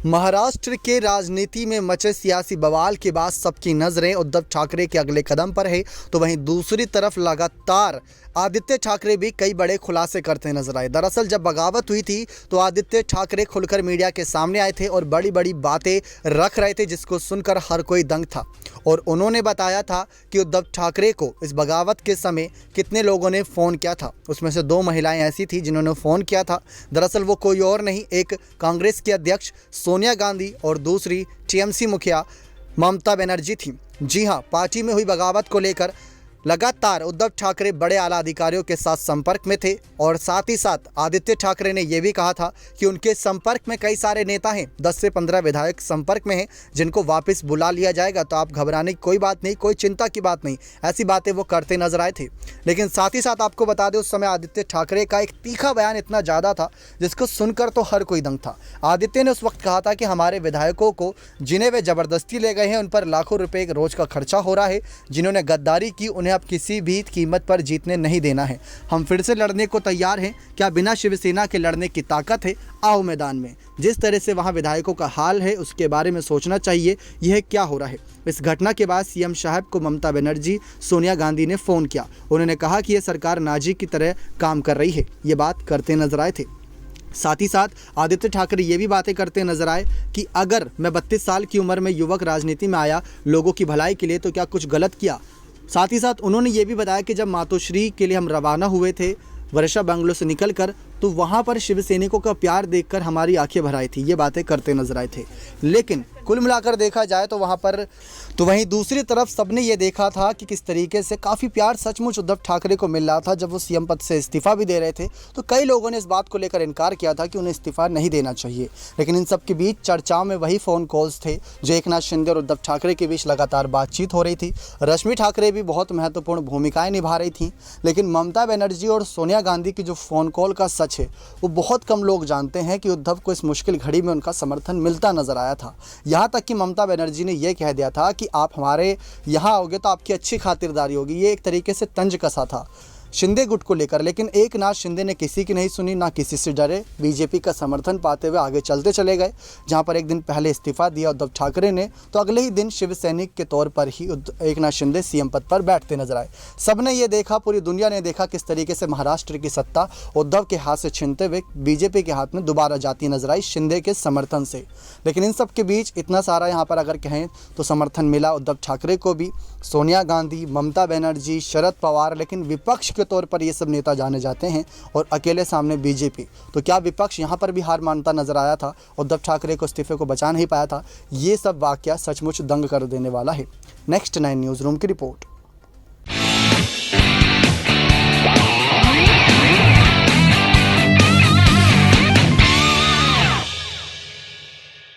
महाराष्ट्र के राजनीति में मचे सियासी बवाल के बाद सबकी नजरें उद्धव ठाकरे के अगले कदम पर है, तो वहीं दूसरी तरफ लगातार आदित्य ठाकरे भी कई बड़े खुलासे करते नजर आए। दरअसल जब बगावत हुई थी तो आदित्य ठाकरे खुलकर मीडिया के सामने आए थे और बड़ी बड़ी बातें रख रहे थे, जिसको सुनकर हर कोई दंग था। और उन्होंने बताया था कि उद्धव ठाकरे को इस बगावत के समय कितने लोगों ने फ़ोन किया था। उसमें से 2 महिलाएं ऐसी थी जिन्होंने फ़ोन किया था। दरअसल वो कोई और नहीं, एक कांग्रेस की अध्यक्ष सोनिया गांधी और दूसरी टीएमसी मुखिया ममता बनर्जी थी। जी हाँ, पार्टी में हुई बगावत को लेकर लगातार उद्धव ठाकरे बड़े आला अधिकारियों के साथ संपर्क में थे और साथ ही साथ आदित्य ठाकरे ने यह भी कहा था कि उनके संपर्क में कई सारे नेता हैं, 10 से 15 विधायक संपर्क में हैं, जिनको वापस बुला लिया जाएगा। तो आप घबराने की कोई बात नहीं, कोई चिंता की बात नहीं, ऐसी बातें वो करते नजर आए थे। लेकिन साथ ही साथ आपको बता दें, उस समय आदित्य ठाकरे का एक तीखा बयान इतना ज़्यादा था जिसको सुनकर तो हर कोई दंग था। आदित्य ने उस वक्त कहा था कि हमारे विधायकों को जिन्हें वे ज़बरदस्ती ले गए हैं उन पर लाखों रुपये रोज का खर्चा हो रहा है। जिन्होंने गद्दारी की उन्हें अब किसी भी कीमत पर जीतने नहीं देना है। हम फिर से लड़ने को तैयार हैं। क्या बिना शिवसेना के लड़ने की ताकत है? आओ मैदान में। जिस तरह से वहां विधायकों का हाल है उसके बारे में सोचना चाहिए, यह क्या हो रहा है। इस घटना के बाद सीएम साहब को ममता बनर्जी, सोनिया गांधी ने फ़ोन किया। उन्होंने कहा कि यह सरकार नाजी की तरह काम कर रही है। ये बात करते नजर आए थे। साथ ही साथ आदित्य ठाकरे ये भी बातें करते नजर आए कि अगर मैं 32 साल की उम्र में युवक राजनीति में आया लोगों की भलाई के लिए, तो क्या कुछ गलत किया। साथ ही साथ उन्होंने ये भी बताया कि जब मातोश्री के लिए हम रवाना हुए थे वर्षा बंगलो से निकलकर, तो वहाँ पर शिवसैनिकों का प्यार देखकर हमारी आंखें भर आई थी। ये बातें करते नजर आए थे। लेकिन कुल मिलाकर देखा जाए तो वहीं दूसरी तरफ सबने ये देखा था कि किस तरीके से काफ़ी प्यार सचमुच उद्धव ठाकरे को मिल रहा था। जब वो सीएम पद से इस्तीफा भी दे रहे थे तो कई लोगों ने इस बात को लेकर इनकार किया था कि उन्हें इस्तीफा नहीं देना चाहिए। लेकिन इन सब के बीच चर्चाओं में वही फ़ोन कॉल्स थे जो एकनाथ शिंदे और उद्धव ठाकरे के बीच लगातार बातचीत हो रही थी। रश्मि ठाकरे भी बहुत महत्वपूर्ण भूमिकाएँ निभा रही थी। लेकिन ममता बनर्जी और सोनिया गांधी की जो फ़ोन कॉल का सच है वो बहुत कम लोग जानते हैं कि उद्धव को इस मुश्किल घड़ी में उनका समर्थन मिलता नजर आया था। यहाँ तक कि ममता बनर्जी ने यह कह दिया था कि आप हमारे यहाँ आओगे तो आपकी अच्छी खातिरदारी होगी। ये एक तरीके से तंज कसा था शिंदे गुट को लेकर। लेकिन एकनाथ शिंदे ने किसी की नहीं सुनी, ना किसी से डरे। बीजेपी का समर्थन पाते हुए आगे चलते चले गए। जहां पर एक दिन पहले इस्तीफा दिया उद्धव ठाकरे ने, तो अगले ही दिन शिवसैनिक के तौर पर ही एकनाथ शिंदे सीएम पद पर बैठते नजर आए। सबने ये देखा, पूरी दुनिया ने देखा किस तरीके से महाराष्ट्र की सत्ता उद्धव के हाथ से छीनते हुए बीजेपी के हाथ में दोबारा जाती नजर आई शिंदे के समर्थन से। लेकिन इन सब के बीच इतना सारा यहाँ पर अगर कहें तो समर्थन मिला उद्धव ठाकरे को भी, सोनिया गांधी, ममता बनर्जी, शरद पवार। लेकिन विपक्ष के तौर पर ये सब नेता जाने जाते हैं और अकेले सामने बीजेपी। तो क्या विपक्ष यहाँ पर भी हार मानता नजर आया था? उद्धव ठाकरे को इस्तीफे को बचा नहीं पाया था? ये सब वाकया सचमुच दंग कर देने वाला है। नेक्स्ट 9 न्यूज़ रूम की रिपोर्ट।